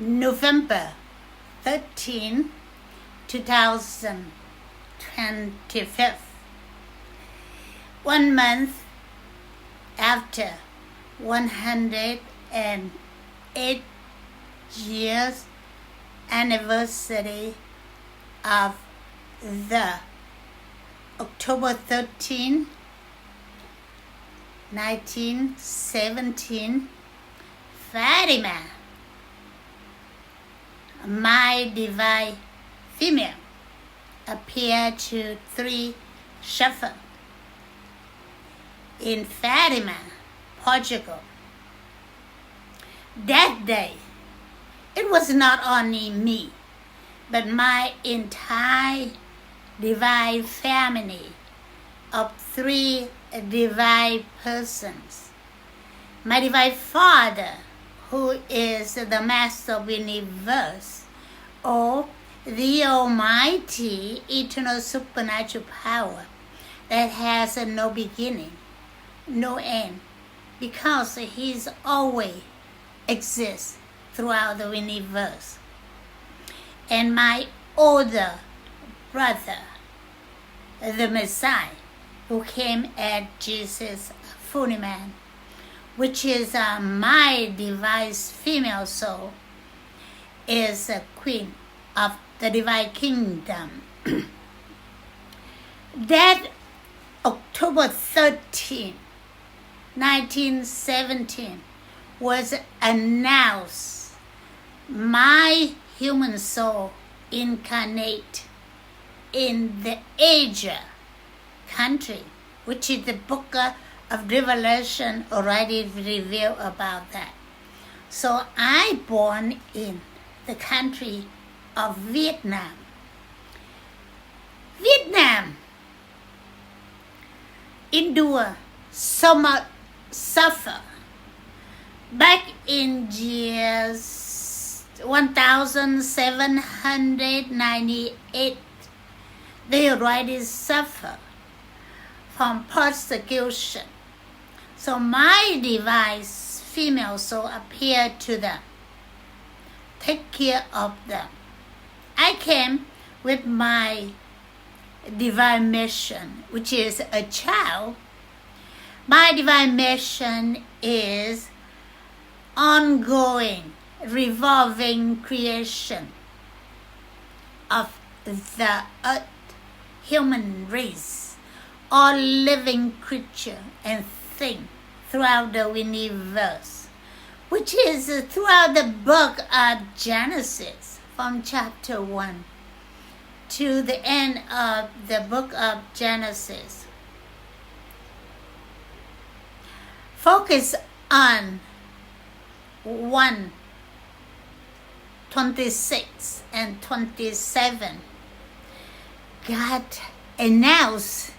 November 13, 2025. 1 month after 108 years anniversary of the October 13, 1917 Fatima, my divine female, appeared to 3 shepherds in Fatima, Portugal. That day, it was not only me, but my entire divine family of 3 divine persons. My divine Father, who is the Master of the Universe, or the Almighty Eternal Supernatural Power that has no beginning, no end, because He always exists throughout the universe. And my older brother, the Messiah, who came as Jesus' fully man, which is my divine female soul, is a queen of the divine kingdom. That October 13, 1917, was announced my human soul incarnate in the Asia country, which is the book of Revelation already revealed about that. So I born in the country of Vietnam. Vietnam endure so much suffer. Back in years 1798, they already suffer from persecution. So my divine female soul appeared to them, take care of them. I came with my divine mission, which is a child. My divine mission is ongoing, revolving creation of the earth, human race, all living creature and thing throughout the universe, which is throughout the book of Genesis, from chapter 1 to the end of the book of Genesis. Focus on 1:26 and 27. God announced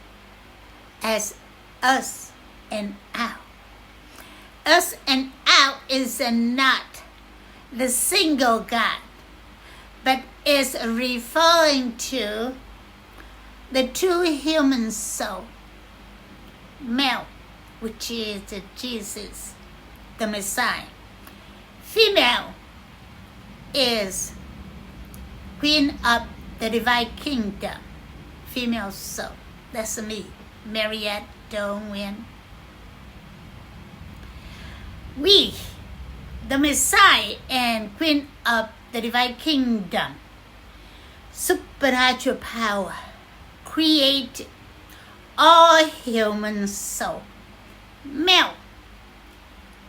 as us and out. Us and out is not the single God, but is referring to the 2 human souls, male, which is Jesus, the Messiah. Female is Queen of the Divine Kingdom, female soul. That's me, Mariette Do-Nguyen. We, the Messiah and Queen of the Divine Kingdom, supernatural power, create all human soul, male,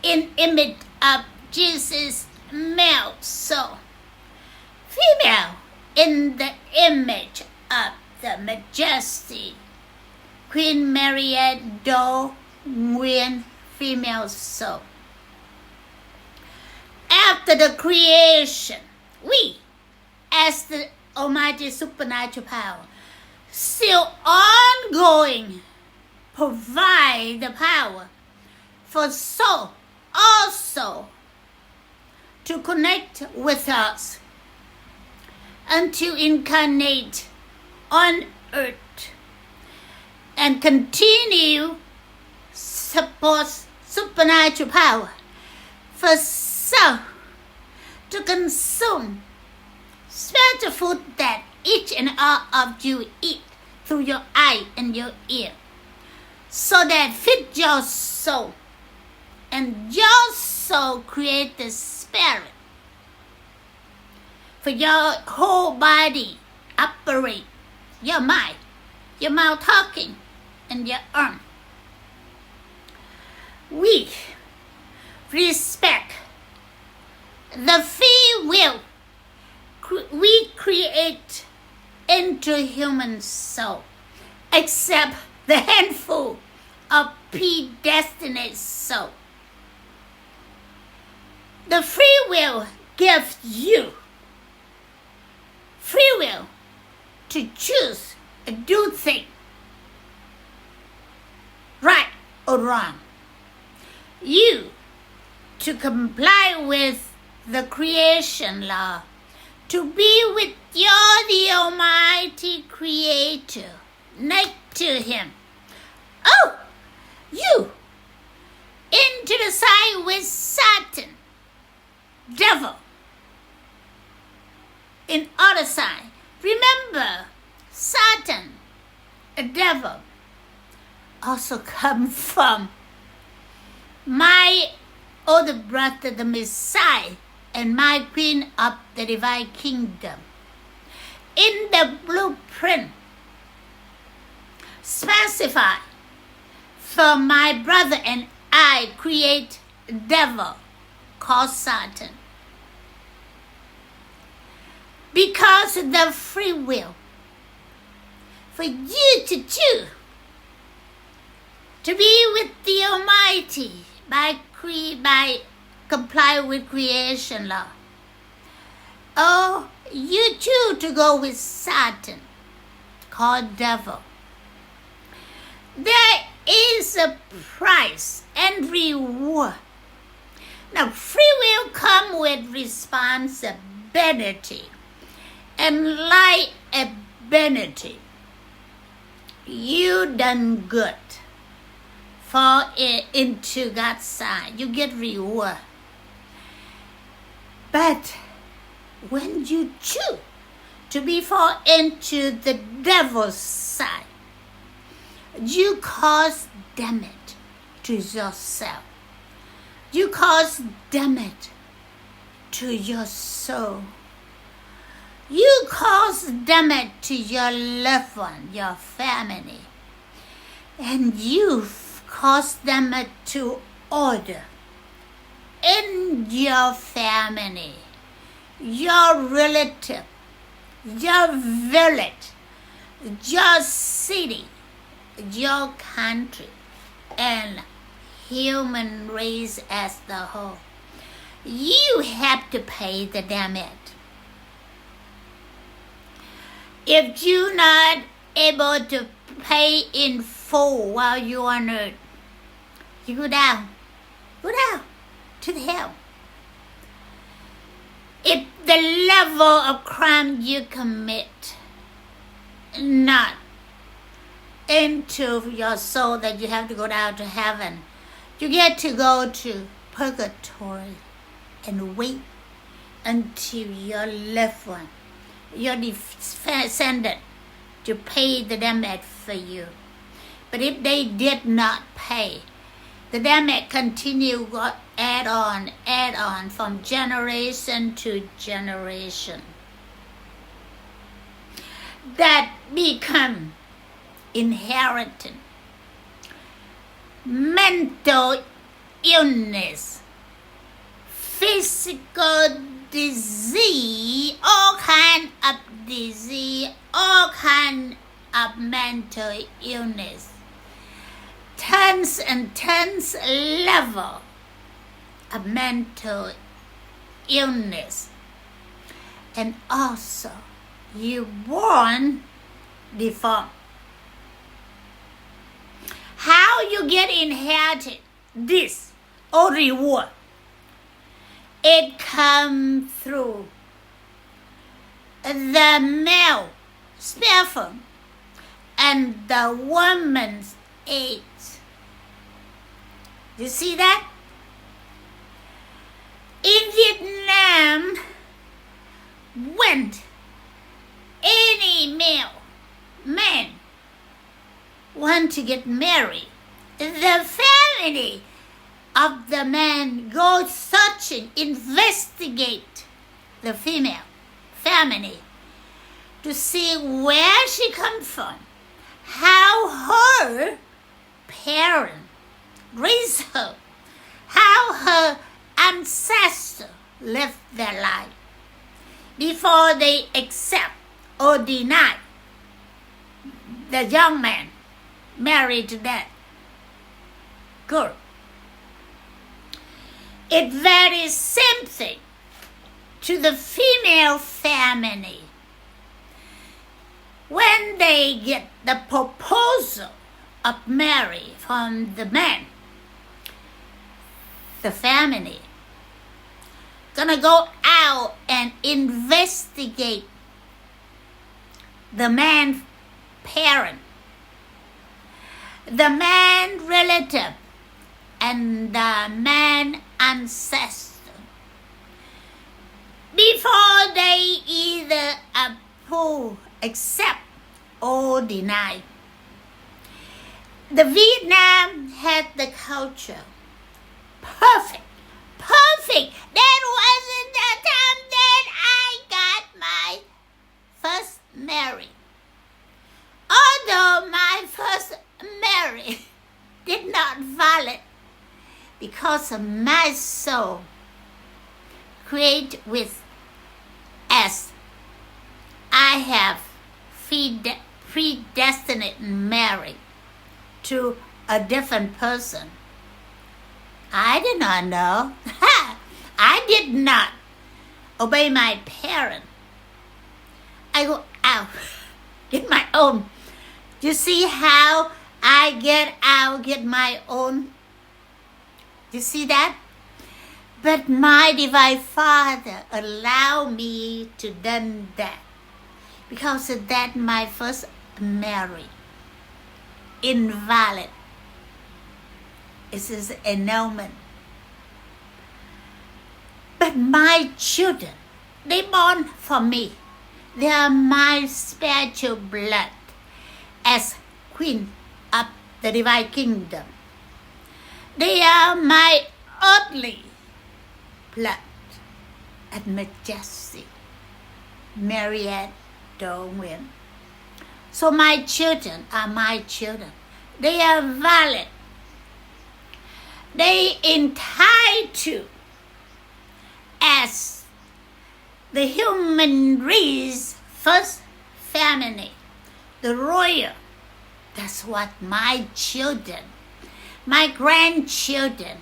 in image of Jesus, male soul, female, in the image of the Majesty Queen Mariette Do-Nguyen, female soul. After the creation, we, as the Almighty Supernatural Power, still ongoing provide the power for soul also to connect with us and to incarnate on earth and continue support supernatural power for soul to consume spiritual food that each and all of you eat through your eye and your ear, so that fit your soul, and your soul create the spirit for your whole body operate, your mind, your mouth talking, and your arm. We respect the free will we create into human soul, except the handful of predestined soul. The free will gives you free will to choose a do thing, right or wrong. You to comply with the creation law, to be with the Almighty Creator, next to Him. Oh, you into the side with Satan, devil. In other side, remember, Satan, a devil, also come from my older brother, the Messiah, and my Queen of the Divine Kingdom. In the blueprint, specify for my brother and I create a devil called Satan. Because of the free will, for you to choose to be with the Almighty by comply with creation law. Oh, you choose to go with Satan, called devil. There is a price and reward. Now, free will comes with responsibility and liability. You done good. Fall into God's side. You get reward. But when you choose to be fall into the devil's side, you cause damage to yourself. You cause damage to your soul. You cause damage to your loved one, your family. And you cause damage to order in your family, your relative, your village, your city, your country, and human race as the whole. You have to pay the damage. If you're not able to pay in full while you're on earth, you go down to the hell. If the level of crime you commit not into your soul that you have to go down to heaven, you get to go to purgatory and wait until your loved one, your descendant, to pay the damage for you. But if they did not pay, the damage continue add on from generation to generation. That become inheritance. Mental illness, physical disease, all kind of disease, all kind of mental illness. Tons and tons level of mental illness. And also, you born deformed. How you get inherited this or reward? It comes through the male sperm and the woman's eggs. You see that? In Vietnam, when any male man want to get married, the family of the man goes searching, investigate the female family to see where she comes from, how her parents raised her, how her ancestors lived their life before they accept or deny the young man married to that girl. It's very same thing to the female family. When they get the proposal of marriage from the man, the family gonna go out and investigate the man's parent, the man relative, and the man ancestor before they either approve, accept, or deny. The Vietnam had the culture perfect. That wasn't the time that I got my first marriage. Although my first marriage did not valid because of my soul created with as I have predestined marriage to a different person. I did not know. I did not obey my parents. I go out, get my own. You see how I get out, get my own? You see that? But my Divine Father allowed me to do that. Because of that, my first marriage, invalid. It is an annulment. But my children, they born for me. They are my spiritual blood as Queen of the Divine Kingdom. They are my earthly blood at Majesty Mariette Do-Nguyen. So my children are my children. They are valid. They entitled as the human race first family, the royal. That's what my children, my grandchildren,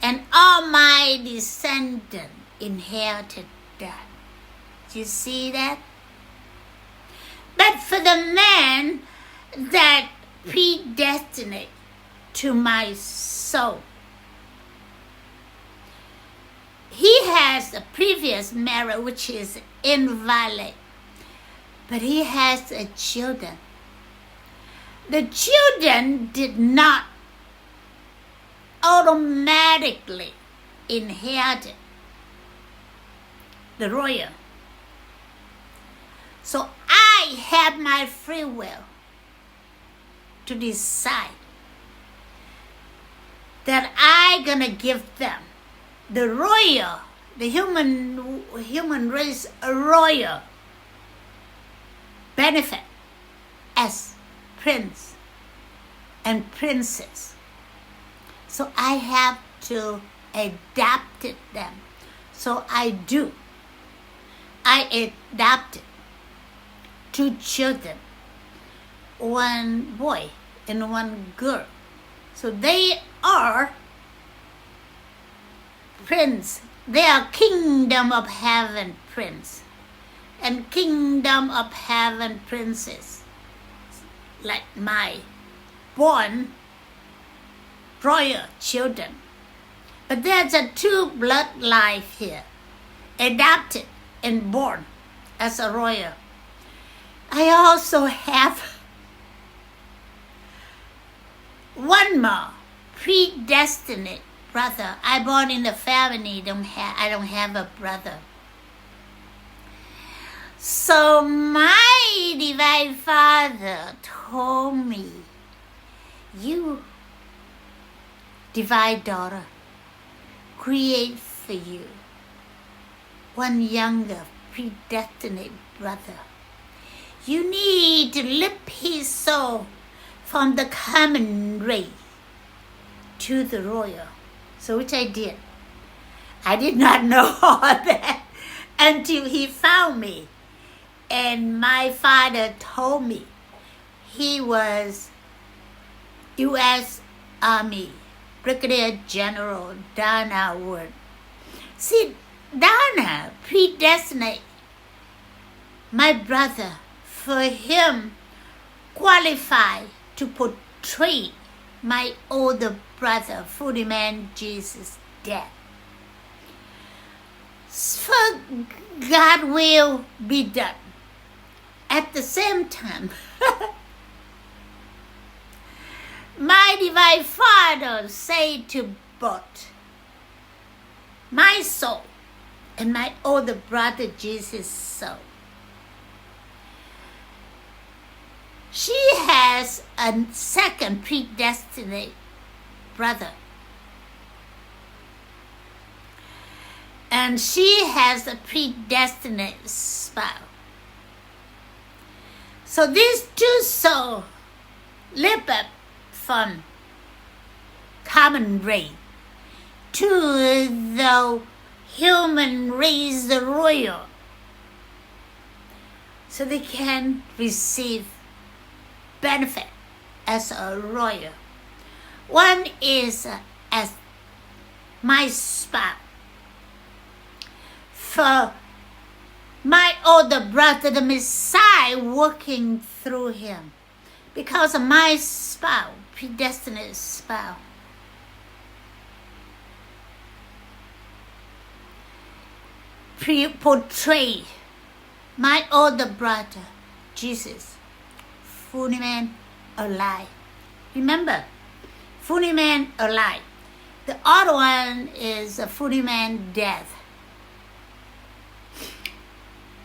and all my descendants inherited that. Do you see that? But for the man that predestined to my soul, he has a previous marriage which is invalid, but he has a children. The children did not automatically inherit the royal. So I have my free will to decide that I'm gonna give them the royal, the human race royal benefit as prince and princess. So I have to adapt them. So I do. I adopted 2 children, 1 boy and 1 girl. So they are prince. They are kingdom of heaven prince and kingdom of heaven princess, like my born royal children. But there's a 2 bloodline here, adopted and born as a royal. I also have 1 more predestined brother. I born in the family. I don't have a brother. So my Divine Father told me, you, Divine Daughter, create for you one younger predestined brother. You need to lift his soul from the common race to the royal. So which I did. I did not know all that until he found me. And my father told me he was U.S. Army Brigadier General Donald Wood. See, Donald predestined my brother for him qualified to portray my older brother, fulfilment Jesus' death. For God will be done. At the same time, my Divine Father said to both my soul and my older brother Jesus' soul, she has a second predestined brother. And she has a predestined spouse. So these two souls live up from common race to the human race, the royal, so they can receive benefit as a royal. One is as my spouse. For my older brother, the Messiah, working through him. Because of my spouse, predestined spouse. Portray my older brother, Jesus, fulfilment alive. Remember, fulfilment alive. The other one is a fulfilment death.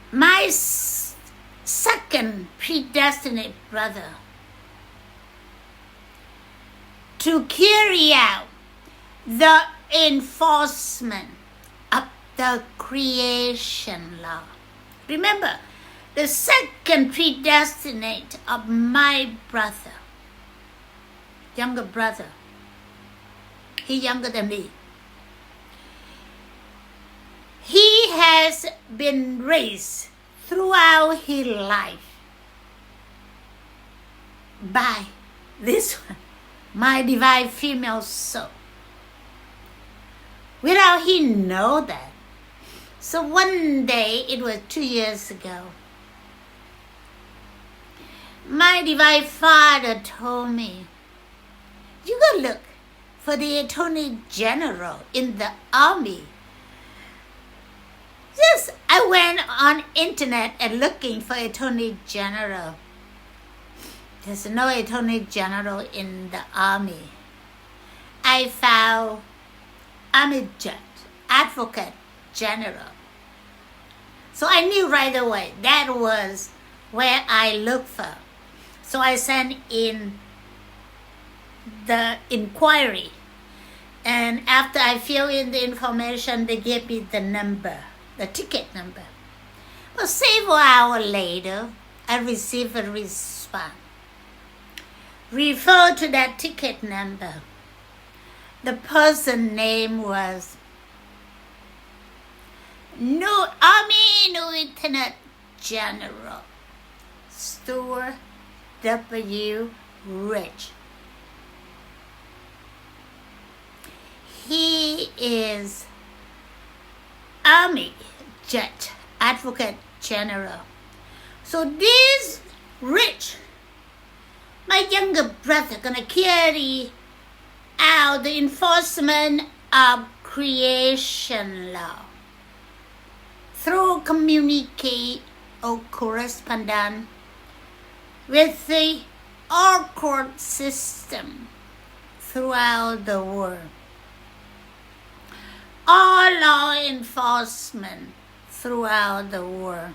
My second predestined brother to carry out the enforcement of the creation law. Remember, the second predestined of my brother, younger brother, he's younger than me. He has been raised throughout his life by this one, my divine female soul. Without he know that. So one day, it was 2 years ago, my divine father told me, you go look for the Attorney General in the Army. Yes, I went on internet and looking for Attorney General. There's no Attorney General in the Army. I found Army Judge, Advocate General. So I knew right away that was where I looked for. So I sent in the inquiry. And after I filled in the information, they gave me the number. The ticket number. Well, several hours later, I received a response. Refer to that ticket number. The person's name was Army Lieutenant General Stuart W. Risch. He is Army Judge, Advocate General. So this Risch, my younger brother, gonna carry out the enforcement of creation law through communicate or correspondence with the all court system throughout the world. All law enforcement throughout the world.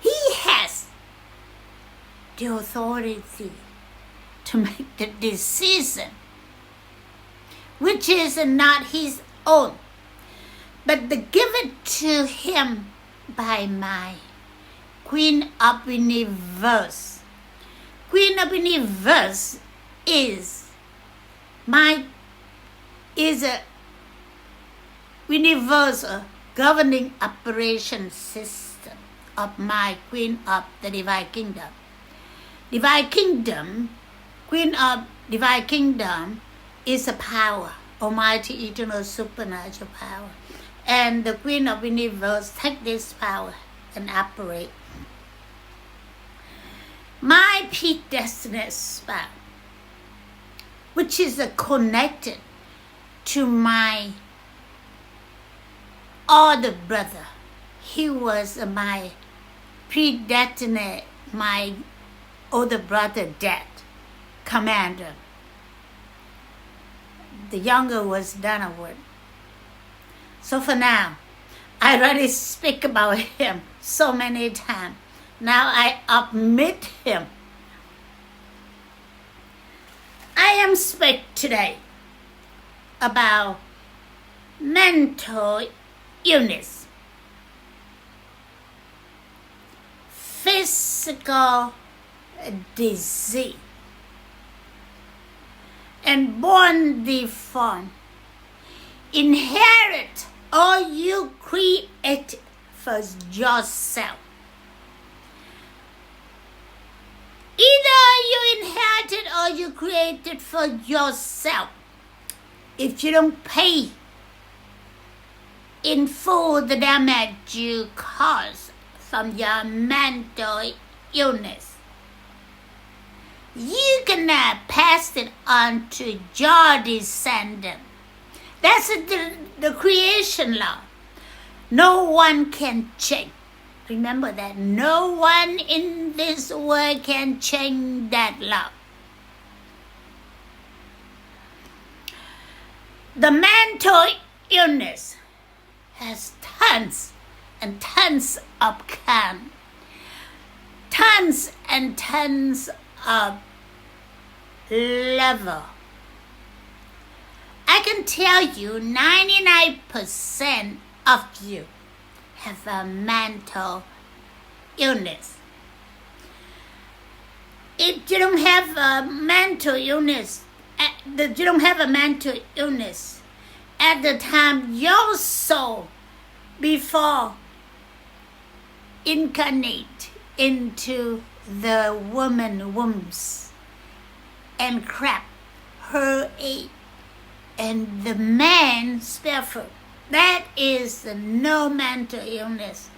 He has the authority to make the decision, which is not his own, but given to him by my Queen of Universe. Queen of Universe is a universal governing operation system of my Queen of the Divine Kingdom. Divine Kingdom, Queen of Divine Kingdom is a power, almighty, eternal, supernatural power. And the Queen of Universe take this power and operate. My predestined spouse, which is connected to my older brother. He was my predestined, my older brother dead, Commandant. The younger was Donald Wood. So for now, I already speak about him so many times. Now I admit him. I am speak today about mental illness, physical disease, and born deformed, inherit or you create for yourself. Either you inherited or you created for yourself. If you don't pay in full the damage you cause from your mental illness, you cannot pass it on to your descendant. That's the creation law. No one can change. Remember that no one in this world can change that law. The mental illness has tons and tons of kind, tons and tons of level. I can tell you 99% of you have a mental illness. If you don't have a mental illness, at the time your soul before incarnate into the woman wombs and crap her egg and the man spare food. That is no mental illness.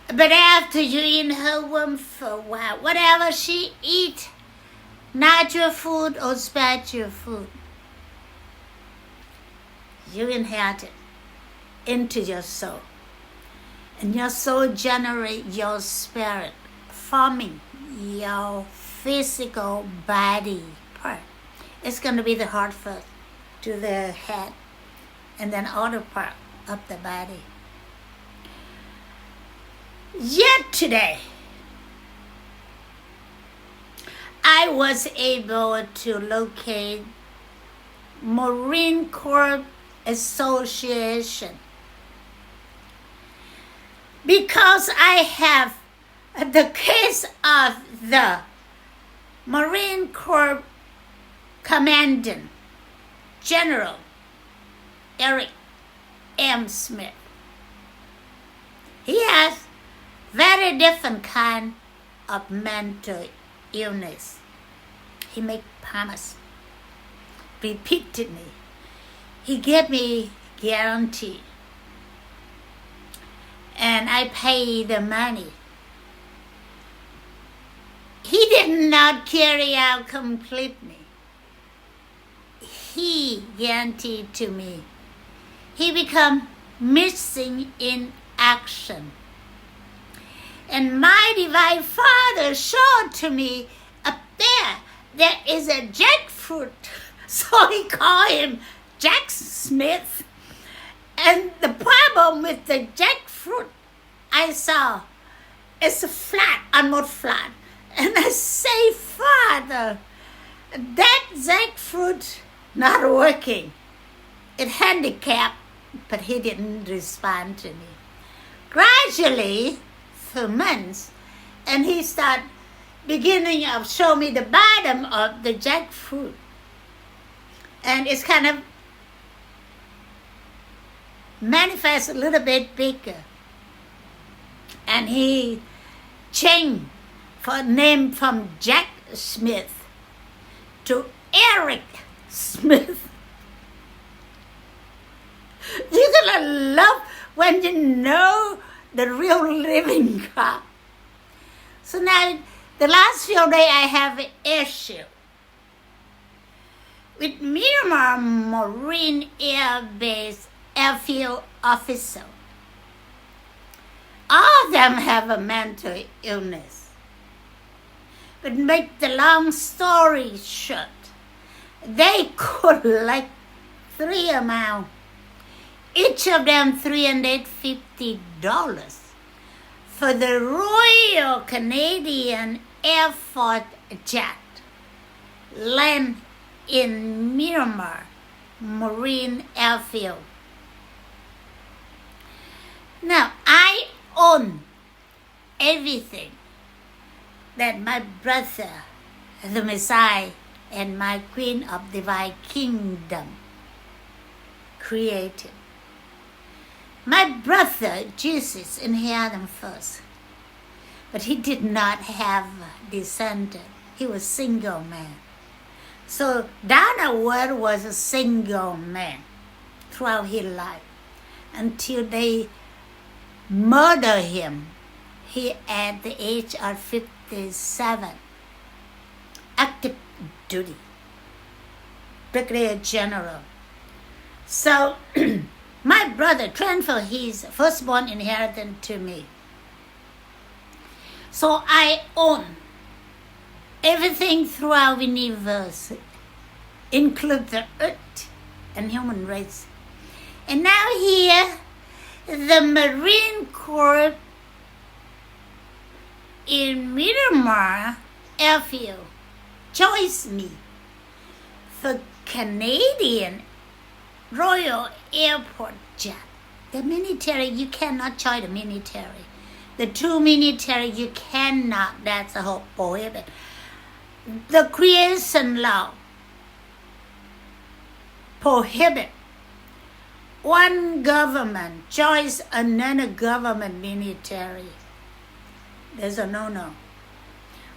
But after you're in her womb for a while, whatever she eat, natural food or spiritual food, you inherit it into your soul. And your soul generates your spirit, forming your physical body part. It's going to be the heart first, to the head, and then other part of the body. Yet today, I was able to locate Marine Corps Association because I have the case of the Marine Corps Commandant General Eric M. Smith. He has very different kind of mental illness. He make promise repeatedly. He gave me guarantee, and I pay the money. He did not carry out completely. He guaranteed to me. He become missing in action. And my Divine Father showed to me up there is a jackfruit. So he called him Jack Smith. And the problem with the jackfruit, I saw it's flat, almost flat. And I say, Father, that jackfruit not working. It handicapped, but he didn't respond to me. Gradually, for months, and he started beginning of show me the bottom of the jackfruit. And it's kind of manifests a little bit bigger. And he changed for name from Jack Smith to Eric Smith. You're gonna love when you know the real living God. So now, the last few days I have an airship with Miramar Marine Airbase Airfield officer. All of them have a mental illness. But make the long story short, they collect 3 amounts, each of them $350 for the Royal Canadian Air Force jet land in Miramar Marine Airfield. Now, I own everything that my brother, the Messiah, and my Queen of Divine Kingdom created. My brother, Jesus, inherited first, but he did not have descendant. He was a single man. So Donald Wood was a single man throughout his life until they murdered him. He at the age of 57, active duty, Brigadier General. So my brother transferred his firstborn inheritance to me. So I own everything throughout the universe, include the earth and human race. And now here, the Marine Corps in Miramar Airfield chose me for Canadian Royal Airport jet. The military, you cannot join the military. The two military, you cannot. That's a whole prohibit. The creation law prohibit one government joins another government military. There's a no-no.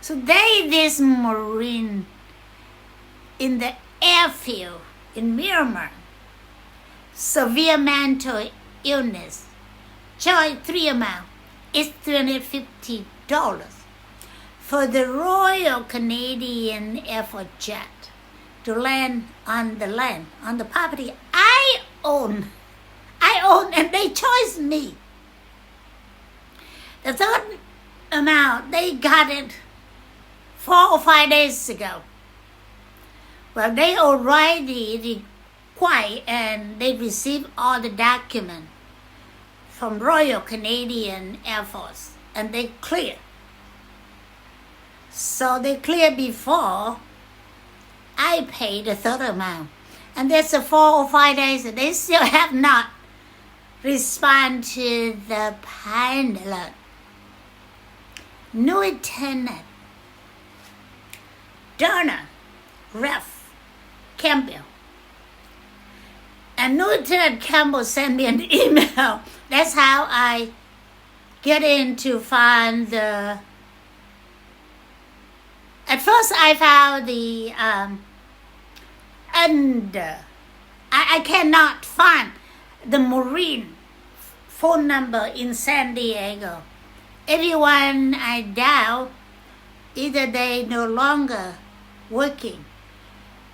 So this Marine in the airfield in Miramar, severe mental illness, join 3 amount, it's $350 for the Royal Canadian Air Force jet to land on the property I own, and they chose me. The third amount, they got it 4 or 5 days ago. Well, they already required and they received all the documents from Royal Canadian Air Force, and they clear. So they clear before I pay the third amount. And there's a 4 or 5 days, and they still have not responded to the pilot. Lieutenant Donald Campbell. And Lieutenant Campbell sent me an email. That's how I get in to find the... At first I found the... I cannot find the Marine phone number in San Diego. Everyone I dial, either they no longer working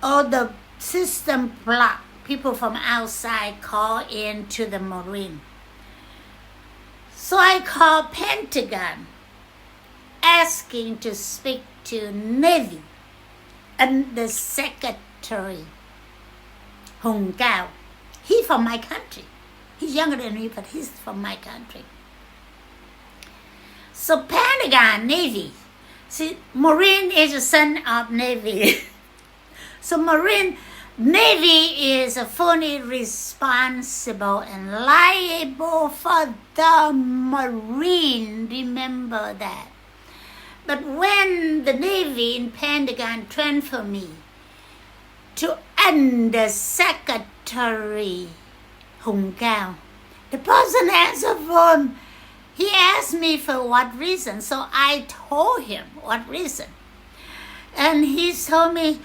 or the system block. People from outside call in to the Marine. So I called Pentagon asking to speak to Navy and the Secretary Hung Cao. He's from my country. He's younger than me, but he's from my country. So Pentagon, Navy. See, Marine is a son of Navy. So Navy is fully responsible and liable for the Marine. Remember that. But when the Navy in Pentagon transferred me to Under Secretary Hung Cao, the person answered phone. He asked me for what reason, so I told him what reason. And he told me,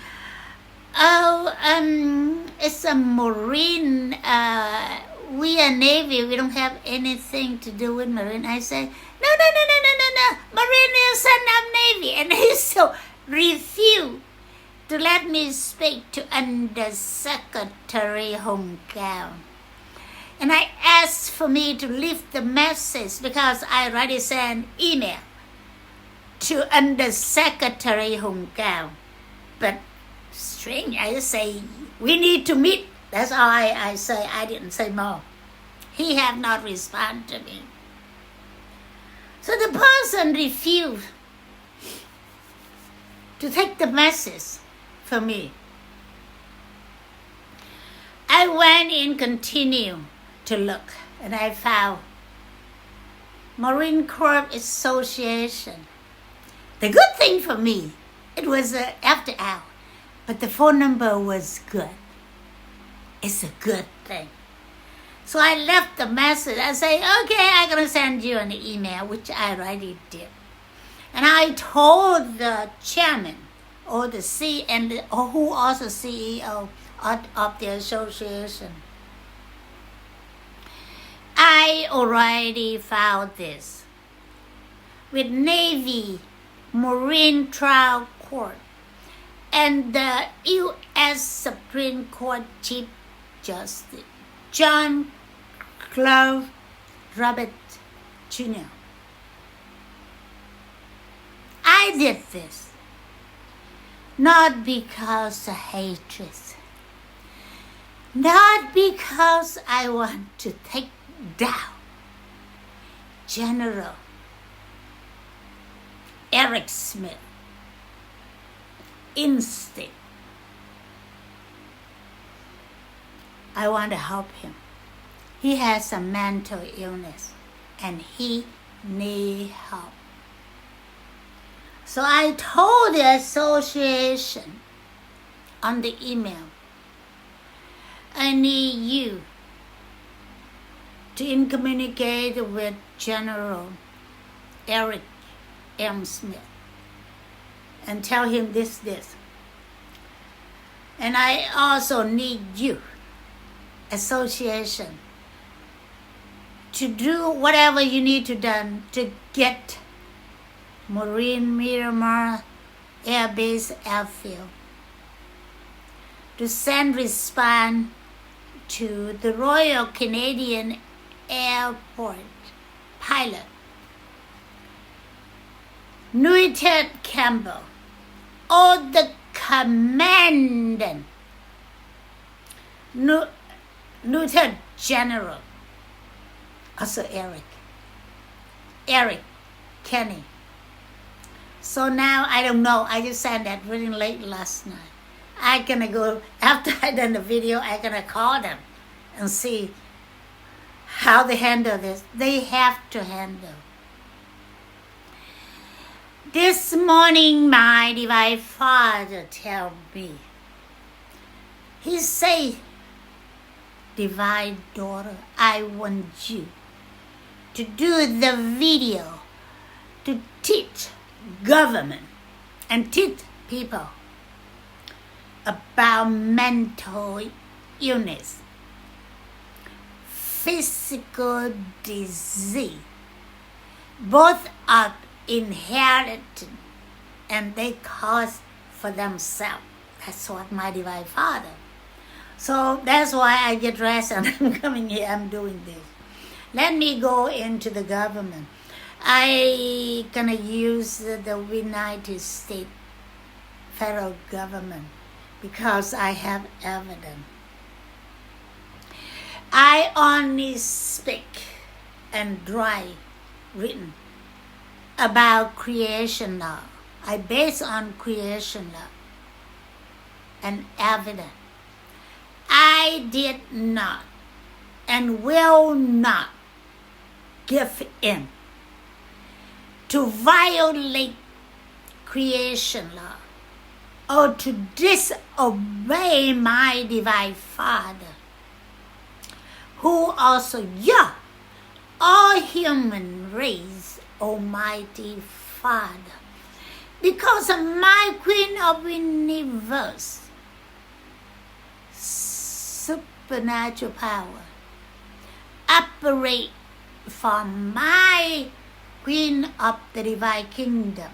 it's a Marine, we are Navy, we don't have anything to do with Marine. I said, no, Marine is son of Navy. And he so refused to let me speak to Under Secretary Hung Cao. And I asked for me to leave the message because I already sent email to Under Secretary Hung Cao. But strange, I just say, we need to meet. That's all I say. I didn't say more. He have not responded to me. So the person refused to take the message for me. I went and continued to look, and I found Marine Corps Association. The good thing for me, it was after hour, but the phone number was good. It's a good thing. So I left the message. I say, okay, I'm going to send you an email, which I already did. And I told the chairman or the who also CEO of the association, I already found this. With Navy Marine Trial Court and the U.S. Supreme Court Chief Justice John Clark Robert Jr. I did this not because of hatred, not because I want to take down General Eric Smith. Instead, I want to help him. He has a mental illness and he needs help. So I told the association on the email, I need you to communicate with General Eric M. Smith and tell him this. And I also need you, association, to do whatever you need to do to get Miramar Airbase Airfield to send response to the Royal Canadian Airport pilot, Lieutenant Campbell, or the Commandant, Lieutenant General, also Eric Kenny. So now I don't know. I just sent that really late last night. I'm gonna go after I done the video. I'm gonna call them and see how they handle this. They have to handle. This morning, my divine Father tell me. He say, divine daughter, I want you to do the video to teach government and teach people about mental illness, physical disease. Both are inherited and they cause for themselves. That's what my divine Father. So that's why I get dressed and I'm coming here, I'm doing this. Let me go into the government. I gonna use the United States federal government because I have evidence. I only speak and write written about creation law. I base on creation law and evidence. I did not and will not give in to violate creation law or to disobey my divine Father, who also all human race, Almighty Father, because of my Queen of Universe, supernatural power, operate from my Queen of the Divine Kingdom.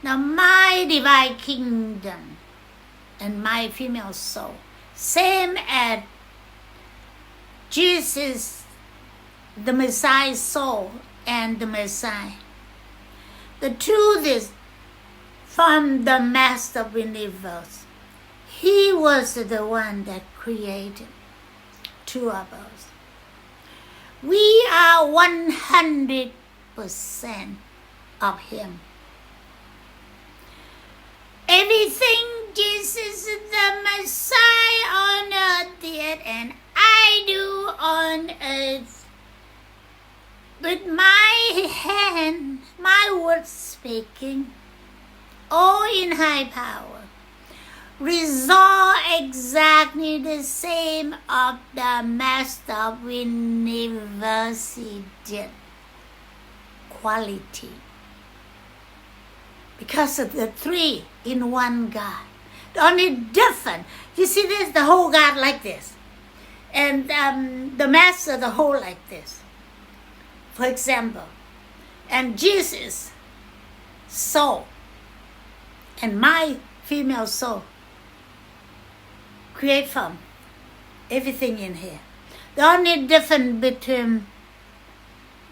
Now my Divine Kingdom and my female soul, same as Jesus, the Messiah soul and the Messiah. The truth is, from the Master of the Universe, He was the one that created two of us. We are 100% of Him. Everything Jesus the Messiah on earth did and I do on earth, with my hand, my words speaking, all in high power, result exactly the same of the Master of Universe did. Quality. Because of the three in one God. The only different, you see this, the whole God like this. And the Master, the whole like this. For example, and Jesus' soul and my female soul create from everything in here. The only difference between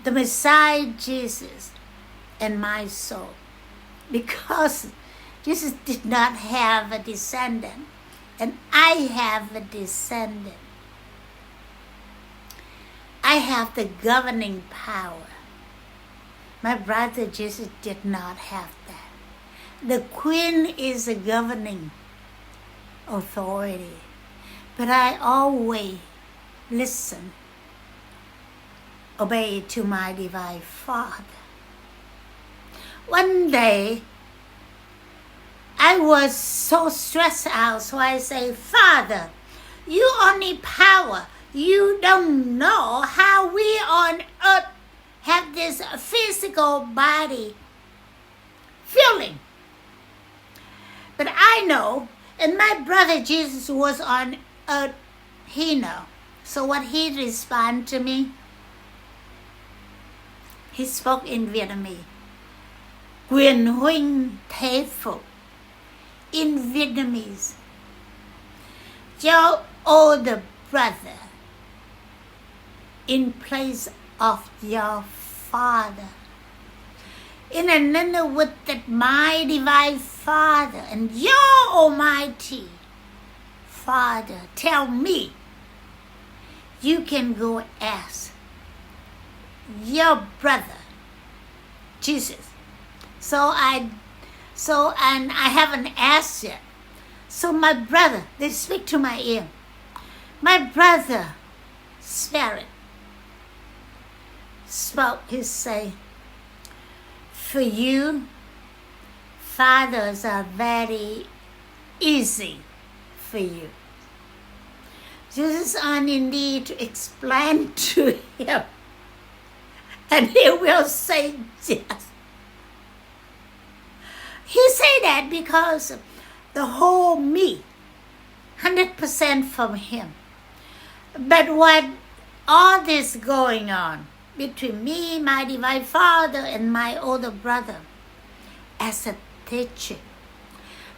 the Messiah Jesus and my soul, because Jesus did not have a descendant and I have a descendant. I have the governing power. My brother Jesus did not have that. The Queen is a governing authority. But I always listen, obey to my divine Father. One day, I was so stressed out, so I say, Father, you only power. You don't know how we on earth have this physical body feeling. But I know, and my brother Jesus was on earth, he know. So what he responded to me, he spoke in Vietnamese. Quyền huynh thế phục. In Vietnamese. Your older brother in place of your father. In another word, that my divine Father and your Almighty Father tell me, you can go ask your brother Jesus. And I haven't asked yet. So my brother, they speak to my ear. My brother, Spirit, spoke, he say, for you, fathers are very easy for you. Jesus only need to explain to him, and he will say yes. He say that because the whole me, 100% from him. But what all this going on between me, my divine Father, and my older brother, as a teaching,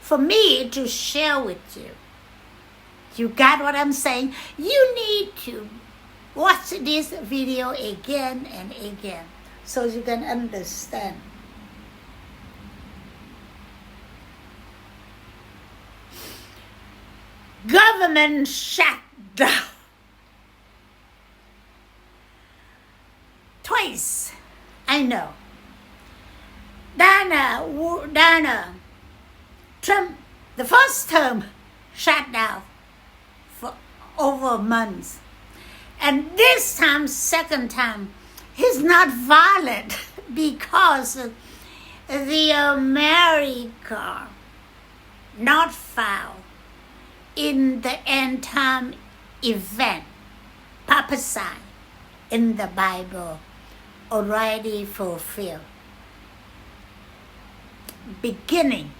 for me to share with you. You got what I'm saying? You need to watch this video again and again so you can understand. Government shut down. Twice, I know. Donald Trump, the first term, shut down for over months. And this time, second time, he's not violent because the America not found in the end time event prophesied in the Bible already fulfilled. Beginning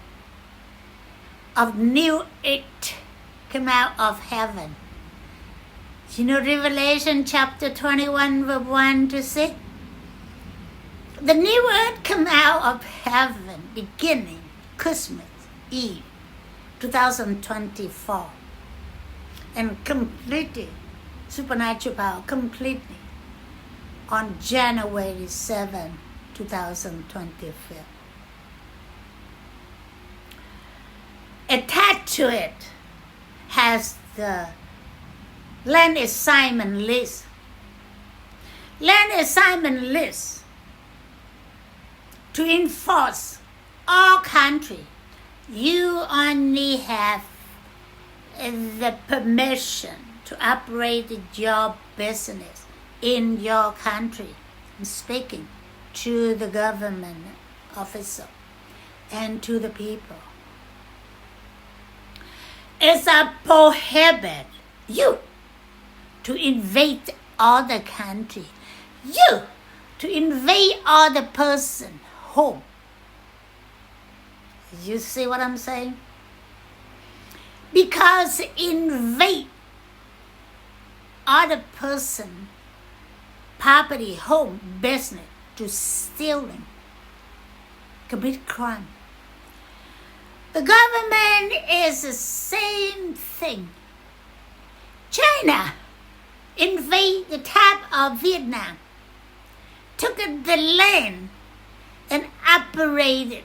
of new earth come out of heaven. You know Revelation chapter 21 verse 1 to 6? The new earth come out of heaven beginning Christmas Eve 2024 and completely supernatural power completely on January 7, 2025. Attached to it has the land assignment list. Land assignment list to enforce all country. You only have the permission to operate your business in your country. I'm speaking to the government officer and to the people. It's a prohibit you to invade other country. You to invade other person home. You see what I'm saying? Because invade other person property, home, business to stealing, commit crime. The government is the same thing. China invaded the top of Vietnam, took the land and operated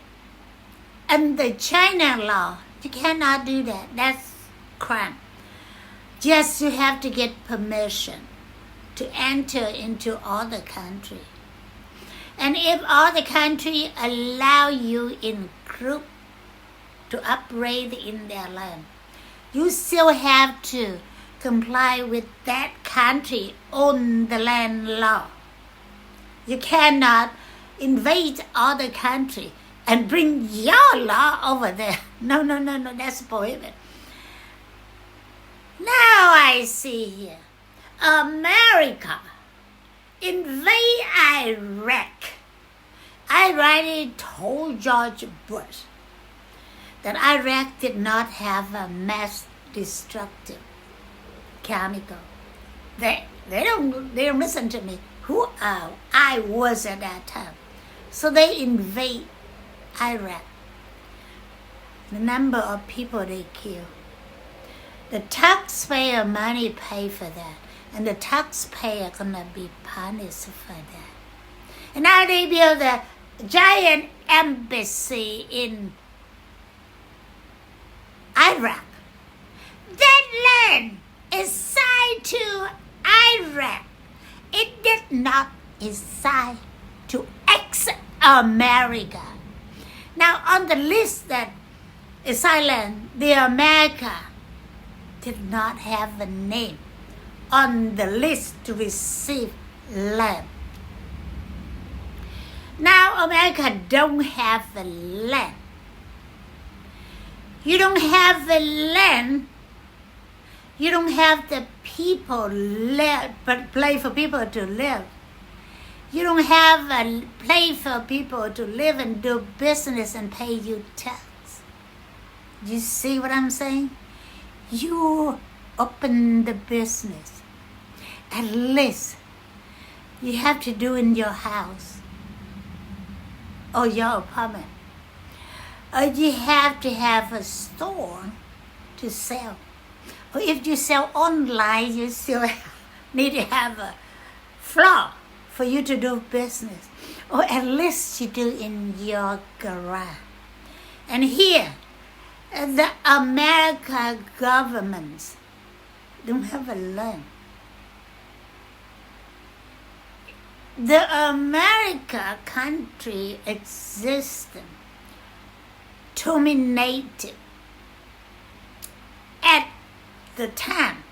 under China law. You cannot do that. That's crime. Just you have to get permission to enter into other country. And if other country allow you in group to operate in their land, you still have to comply with that country on the land law. You cannot invade other country and bring your law over there. No, that's prohibited. Now I see here, America invade Iraq. I already told George Bush that Iraq did not have a mass destructive chemical. They don't listen to me. Who I was at that time. So they invade Iraq. The number of people they kill. The taxpayer money pay for that. And the taxpayer gonna be punished for that. And now they build a giant embassy in Iraq. That land is signed to Iraq. It did not assign to ex-America. Now on the list that is silent, the America did not have a name on the list to receive land. Now America don't have the land. You don't have the land. You don't have the people live, but place for people to live. You don't have a place for people to live and do business and pay you tax. You see what I'm saying? You open the business. At least you have to do in your house or your apartment. Or you have to have a store to sell. Or if you sell online, you still need to have a floor for you to do business. Or at least you do in your garage. And here, the American governments don't have a land. the America country existed, dominated at the time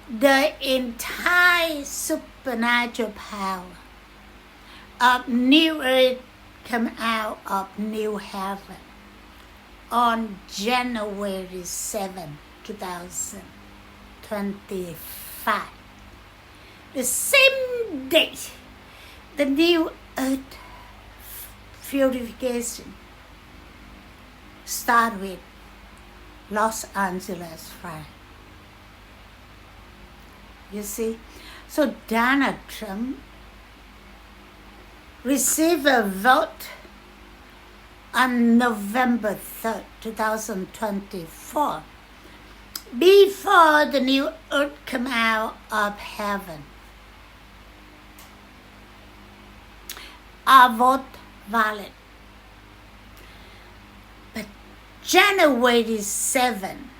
the entire supernatural power of New Earth come out of New Heaven on January 7, 2025. The same day, the New Earth purification started with Los Angeles fire. You see? So Donald Trump received a vote on November 3rd, 2024, before the new earth came out of heaven. Our vote valid. But January 7,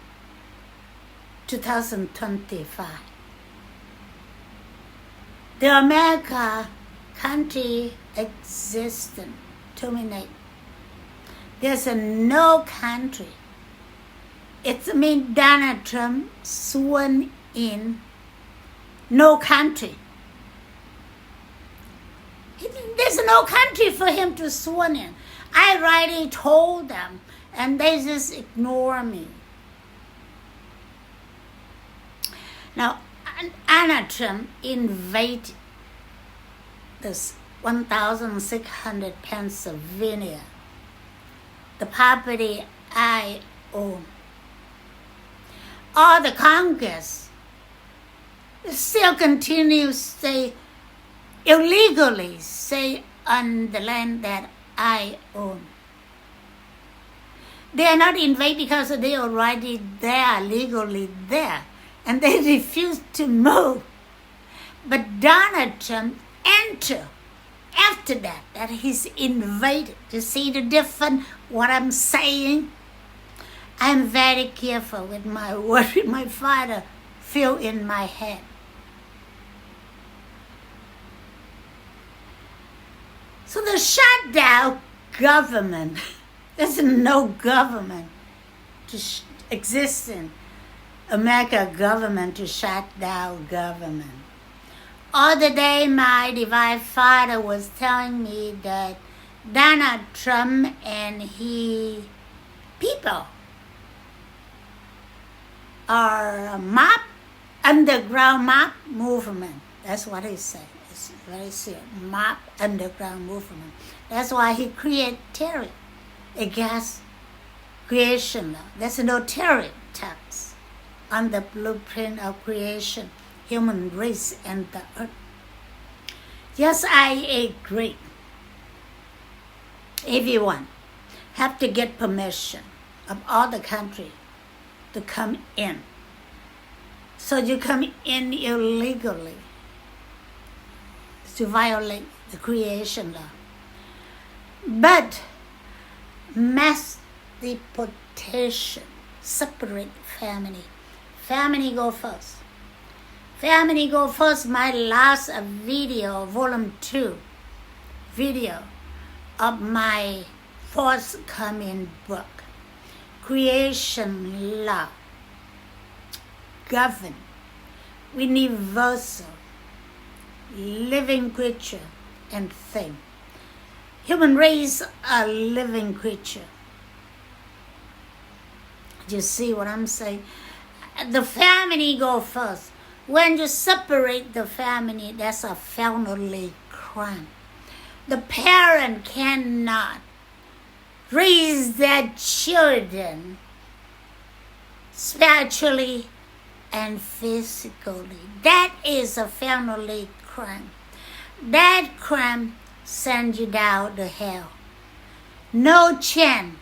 2025, the America country existent terminate. There's no country. It means Donald Trump sworn in no country. There's no country for him to sworn in. I already told them, and they just ignore me. Now, Donald Trump invaded this 1,600 Pennsylvania, the property I own. All the Congress still continues to stay illegally stay on the land that I own. They are not invaded because they are already there, legally there, and they refuse to move. But Donald Trump entered after that he's invaded. You see the difference, what I'm saying? I'm very careful with my words. My father feel in my head. So the shutdown government, there's no government to exist in America government to shut down government. Other day, my divine father was telling me that Donald Trump and his people are a underground mob movement. That's what he said. It's very serious. Mob underground movement. That's why he created terror against creation law. There's no terror tax on the blueprint of creation, human race, and the earth. Yes, I agree. Everyone have to get permission of all the country to come in. So you come in illegally to violate the creation law. But mass deportation, separate family. Family go first. Family go first. My last video, volume 2 video of my forthcoming book, Creation Law, govern, universal, living creature and thing. Human race are living creature. You see what I'm saying? The family go first. When you separate the family, that's a felony crime. The parent cannot raise their children spiritually and physically. That is a felony crime. That crime sends you down to hell. No chance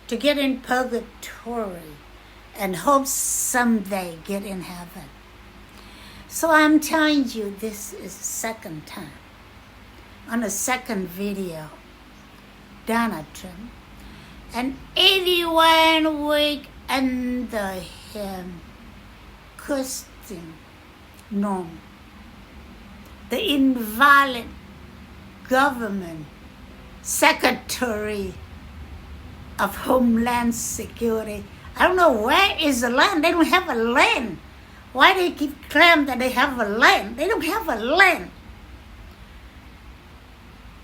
to get in purgatory and hope someday get in heaven. So I'm telling you, this is the second time. On the second video, Donald Trump and everyone weak under him, Christian norm, the invalid government Secretary of Homeland Security. I don't know where is the land. They don't have a land. Why they keep claiming that they have a land? They don't have a land.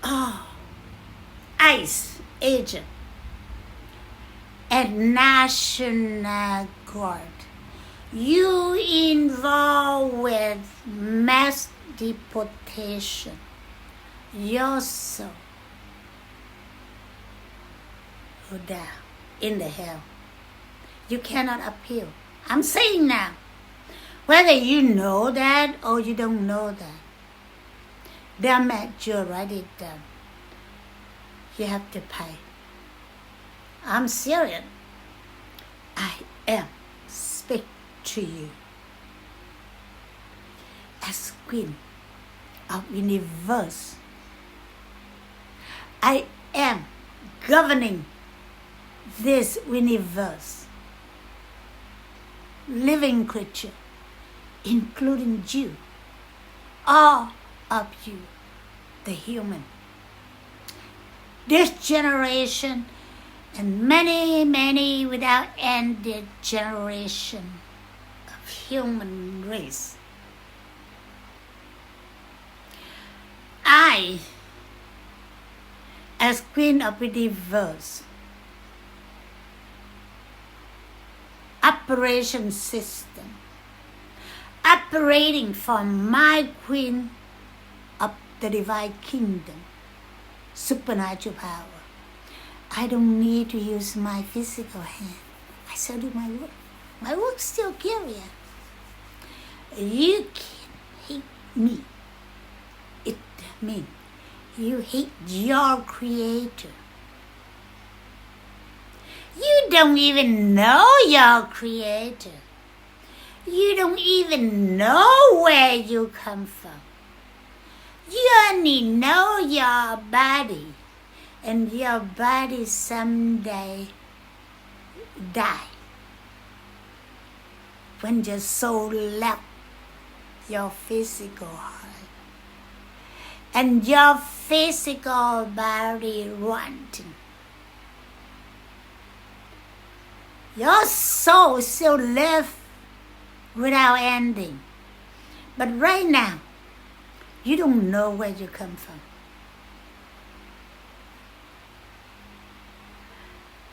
Oh, ICE agent and National Guard. You involved with mass deportation. Your soul go down in the hell. You cannot appeal. I'm saying now, whether you know that or you don't know that, damn it, you write it down. You have to pay. I'm serious. I am speak to you as Queen of Universe. I am governing this universe, living creature, including you, all of you, the human. This generation and many, many without ended generation of human race. I, as Queen of the Universe, operation system, operating from my Queen of the Divine Kingdom, supernatural power. I don't need to use my physical hand. I still do my work. My work still carry. You can hate me. It means you hate your Creator. You don't even know your Creator. You don't even know where you come from. You only know your body, and your body someday die. When your soul left your physical heart, and your physical body wanting, your soul still lives without ending. But right now, you don't know where you come from.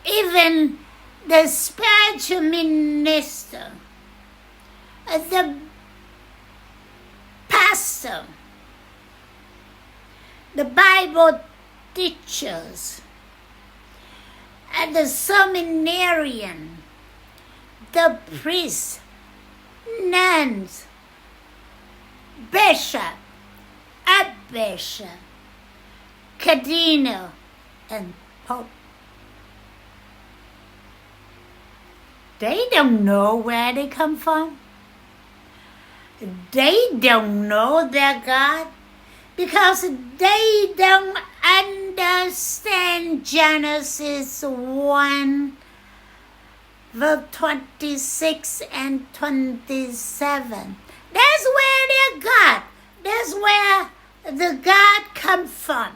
Even the spiritual minister, the pastor, the Bible teachers, and the seminarian, the priests, nuns, bishop, archbishop, cardinal, and pope. They don't know where they come from. They don't know their God because they don't understand Genesis 1, verse 26 and 27. That's where their God, that's where the God comes from.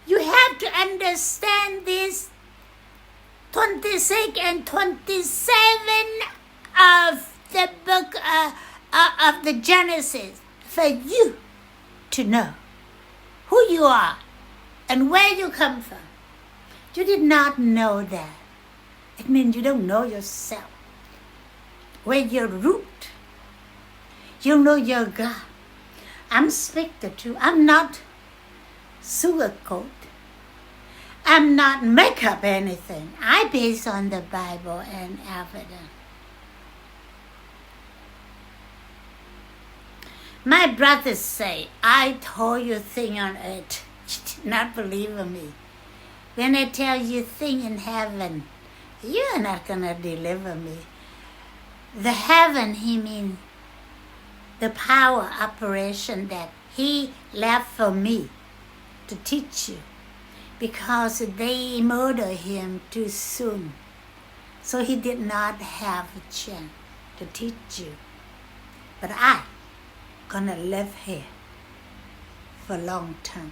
You have to understand this 26 and 27 of the book of the Genesis for you to know who you are and where you come from. You did not know that. It means you don't know yourself, where your root. You know your God. I'm speaking the truth. I'm not sugarcoat. I'm not make up anything. I base on the Bible and evidence. My brothers say, I told you thing on earth. You did not believe me. When I tell you thing in heaven, you're not going to deliver me. The heaven, he means the power operation that he left for me to teach you. Because they murdered him too soon. So he did not have a chance to teach you. But I gonna live here for a long time.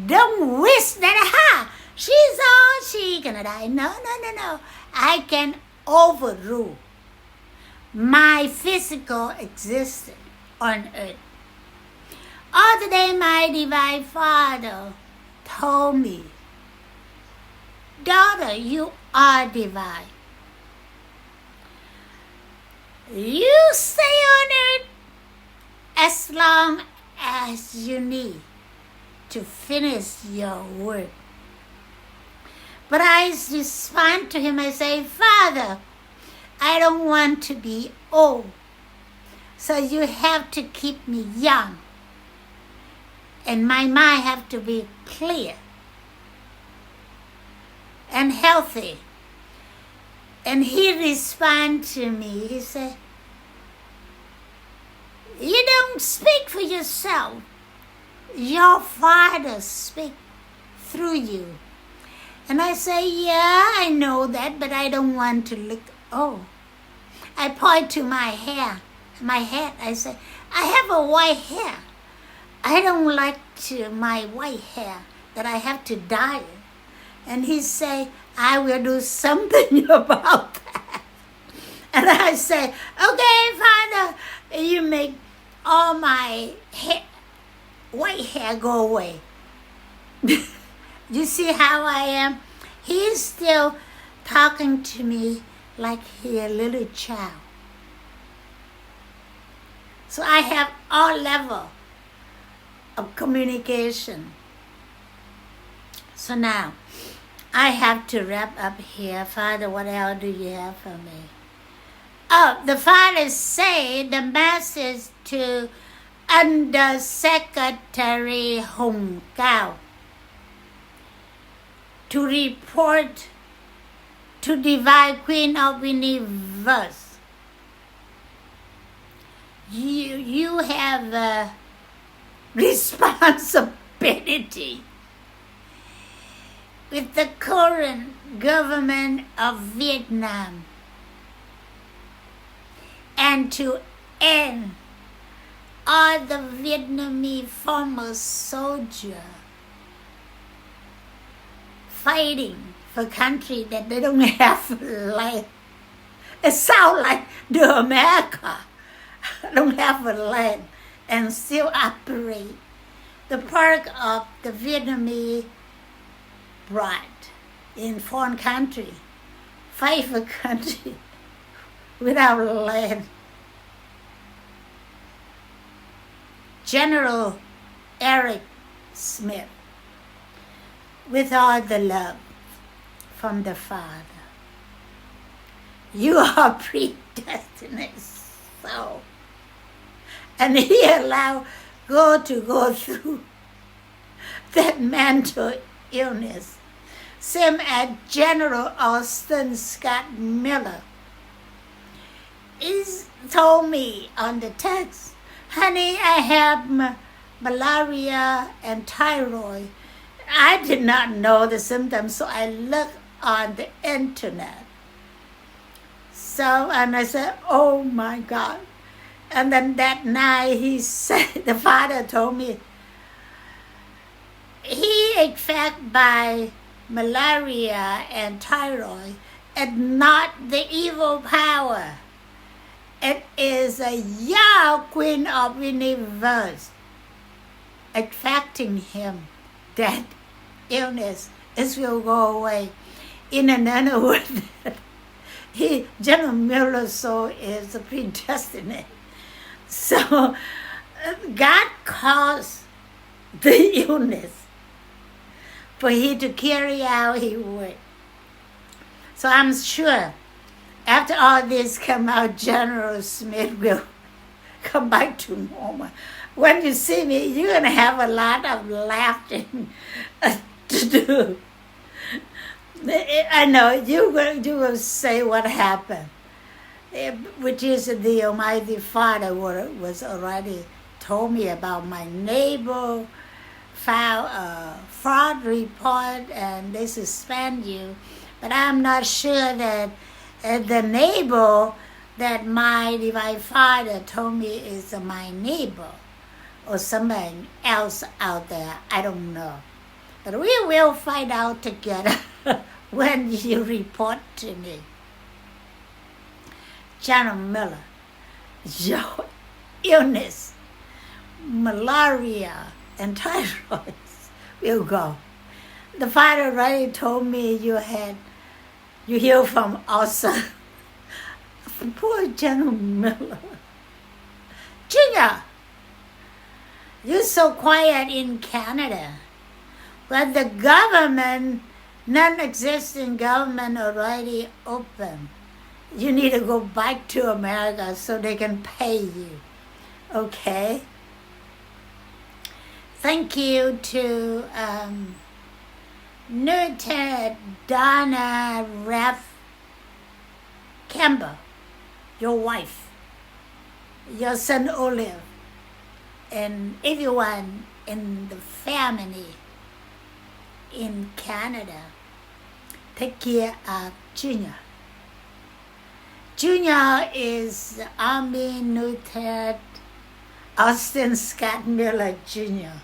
Don't wish that, she gonna die. No. I can overrule my physical existence on earth. All the day my Divine Father told me, daughter, you are divine. You stay on earth as long as you need to finish your work. But I respond to him, I say, Father, I don't want to be old, so you have to keep me young, and my mind have to be clear and healthy. And he responded to me, he said, you don't speak for yourself. Your Father speaks through you. And I say, yeah, I know that, but I don't want to look old. I point to my head. I say, I have a white hair. I don't like my white hair that I have to dye it. And he say, I will do something about that. And I say, okay, Father, you make all my white hair go away. You see how I am? He's still talking to me like he's a little child. So I have all level of communication. So now, I have to wrap up here. Father, what else do you have for me? Oh, the Father said the message to Under Secretary Hung Cao to report to Divine Queen of the Universe. You have a responsibility with the current government of Vietnam and to end all the Vietnamese former soldiers fighting for country that they don't have land. It sounds like the America don't have a land and still operate. The part of the Vietnamese brought in foreign country, fight for country without land. General Eric Smith, with all the love from the Father, you are predestined soul. And he allowed God to go through that mental illness. Same as General Austin Scott Miller. He told me on the text, honey, I have malaria and thyroid. I did not know the symptoms, so I looked on the internet. And I said, oh my God. And then that night he said, the Father told me, he infected by malaria and thyroid and not the evil power. It is a young Queen of the Universe affecting him. That illness will go away. In another word, General Miller's soul is predestined. So God caused the illness for him to carry out his work. So I'm sure after all this come out, General Smith will come back to normal. When you see me, you're going to have a lot of laughing to do. I know you will say what happened, which is the Almighty Father was already told me about my neighbor filed a fraud report and they suspend you. But I'm not sure that the neighbor that my Divine Father told me is my neighbor. or somebody else out there. I don't know. But we will find out together when you report to me. General Miller, your illness, malaria, and typhoid will go. The father already told me you healed from ulcer. Poor General Miller. Junior, you're so quiet in Canada. But the government, non-existent government already open. You need to go back to America so they can pay you. Okay? Thank you to Lieutenant Donna Ref Campbell, your wife, your son Olive, and everyone in the family in Canada. Take care of Junior. Junior is Army Lieutenant Austin Scott Miller Jr.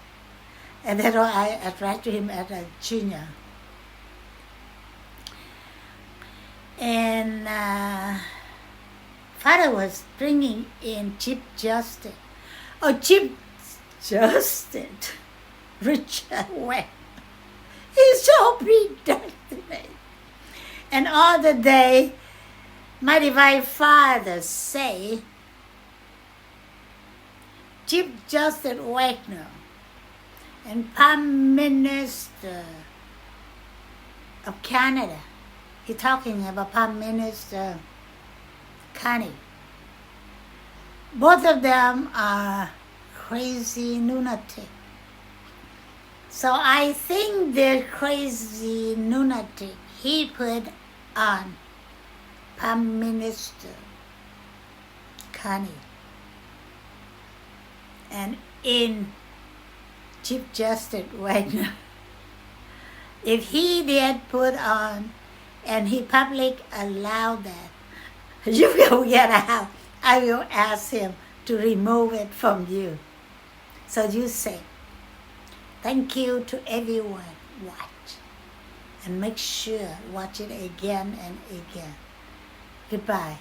And that's why I address him as a Junior. And father was bringing in Chief Justice. Oh, Chief Justice Richard West. He's so predestined. And all the day, my divine Father say, Chief Justice Wagner and Prime Minister of Canada. He's talking about Prime Minister Carney. Both of them are crazy lunatic. So I think the crazy lunatic he put on Prime Minister Carney and in Chief Justice Wagner. If he did put on and he public allowed that, you will get out. I will ask him to remove it from you. So you say, thank you to everyone. Watch. And make sure watch it again and again. Goodbye.